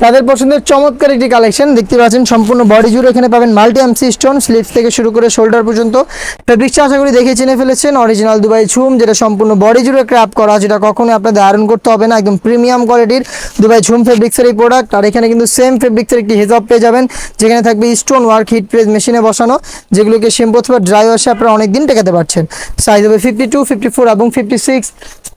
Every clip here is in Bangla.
তাদের পছন্দের চমৎকার একটি কালেকশন দেখতে পাচ্ছেন, সম্পূর্ণ বডি জুড়ে এখানে পাবেন মাল্টি এমসি স্টোন, স্লিভস থেকে শুরু করে শোল্ডার পর্যন্ত। ফেব্রিক্সটা আশা করি দেখে চিনে ফেলেছেন, অরিজিনাল দুবাই ঝুম, যেটা সম্পূর্ণ বডি জুড়ে ক্র্যাপ করা, যেটা কখনো আপনাদের আয়রন করতে হবে না, একদম প্রিমিয়াম কোয়ালিটির দুবাই ঝুম ফেব্রিক্সের এই প্রোডাক্ট। আর এখানে কিন্তু সেম ফেব্রিক্সের একটি হেজাব পেয়ে যাবেন, যেখানে থাকবে স্টোন ওয়ার্ক হিট প্রেস মেশিনে বসানো, যেগুলোকে শ্যাম্পু অথবা ড্রাই ওয়াশে আপনারা অনেকদিন টেকাতে পারছেন। সাইজ হবে 52, 54 এবং 56।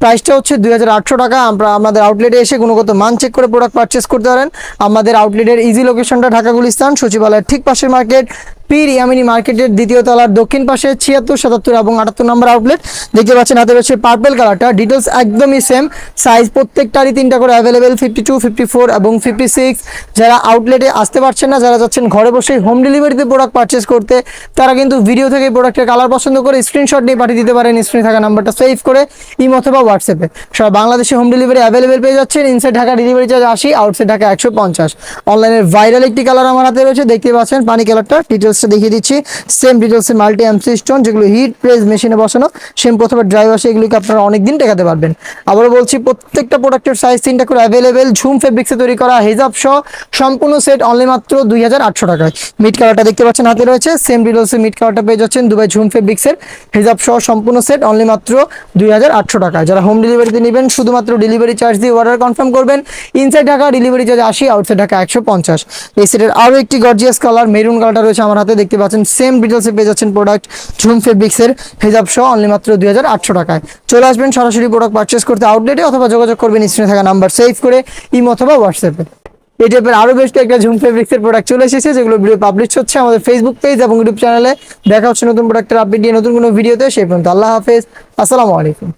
প্রাইসটা হচ্ছে 2800 টাকা। আমরা আমাদের আউটলেটে এসে গুণগত মান চেক করে প্রোডাক্ট পারচেস করতে পারেন। আমাদের আউটলেটের ইজি লোকেশনটা ঢাকা গুলিস্তান সচিবালয়ের ঠিক পাশের মার্কেট, পীর ইয়ামিনী মার্কেটের দ্বিতীয় তলার দক্ষিণ পাশে 76, 77 এবং 78 নম্বর আউটলেট। দেখতে পাচ্ছেন হাতে রয়েছে পার্পল কালারটা, ডিটেলস একদমই সেম, সাইজ প্রত্যেকটারই 3টা করে অ্যাভেলেবেল, 52, 54 এবং 56। যারা আউটলেটে আসতে পারছেন না, যারা যাচ্ছেন ঘরে বসেই হোম ডেলিভারিতে প্রোডাক্ট পারচেস করতে, তারা কিন্তু ভিডিও থেকে প্রোডাক্টের কালার পছন্দ করে স্ক্রিনশট নিয়ে পাঠিয়ে দিতে পারেন স্ক্রিনে থাকা নাম্বারটা সেভ করে ইমো অথবা হোয়াটসঅ্যাপে। সব বাংলাদেশে হোম ডেলিভারি অ্যাভেলেবেল পেয়ে যাচ্ছেন। Inside Dhaka delivery charge 80, outside Dhaka 150। অনলাইনের ভাইরাল একটি কালার আমার হাতে রয়েছে, দেখতে পাচ্ছেন পানি কালারটা। ডিটেলসটা দেখিয়ে দিচ্ছি, সেম ডিটেলসের মাল্টি এমসি স্টোন, যেগুলো হিট প্রেস মেশিনে বসানো, শ্যাম্পু অথবা ড্রাই ওয়াশে এগুলোকে আপনারা অনেকদিন টেকাতে পারবেন। আবারও বলছি, প্রত্যেকটা প্রোডাক্টের সাইজ 3টা করে অ্যাভেলেবেল। ঝুম ফেব্রিক্সে তৈরি করা হেজাব সহ সম্পূর্ণ সেট অনলি মাত্র 2800 টাকায়। মিড কালারটা দেখতে পাচ্ছেন হাতে রয়েছে, সেম ডিটেলসে মিড কালারটা পেয়ে যাচ্ছেন দুবাই ঝুম ফেব্রিক্সের হেজাব সহ সম্পূর্ণ সেট অনলি মাত্র 2800 টাকায়। যারা হোম ডেলিভারিতে নেবেন শুধুমাত্র ডেলিভারি চার্জ দিয়ে অর্ডার কনফার্ম করবেন। Inside Dhaka delivery charge 80, outside Dhaka 150। এই সেটের আরও একটি গর্জিয়াস কালার মেরুন কালারটা রয়েছে আমার হাতে, দেখতে পাচ্ছেন সেম ডিটেলসে পেয়ে যাচ্ছেন প্রোডাক্ট ঝুম ফেব্রিক্সের হেজাব সহ অনলি মাত্র 2800 টাকায়। চলে আসবেন সরাসরি প্রোডাক্ট পারচেস করতে আউটলেটে, অথবা যোগাযোগ করবেন স্ক্রিনে থাকা নাম্বার সেভ করে ইমো অথবা হোয়াটসঅ্যাপে। এই টাইপের আরও বেশ একটা ঝুম ফেব্রিক্সের প্রোডাক্ট চলে এসেছে, যেগুলো ভিডিও পাবলিশ হচ্ছে আমাদের ফেসবুক পেজ এবং ইউটিউব চ্যানেলে। দেখা হচ্ছে নতুন প্রোডাক্টের আপডেট নিয়ে নতুন কোনো ভিডিওতে। সেই পর্যন্ত আল্লাহ হাফেজ, আসসালামু আলাইকুম।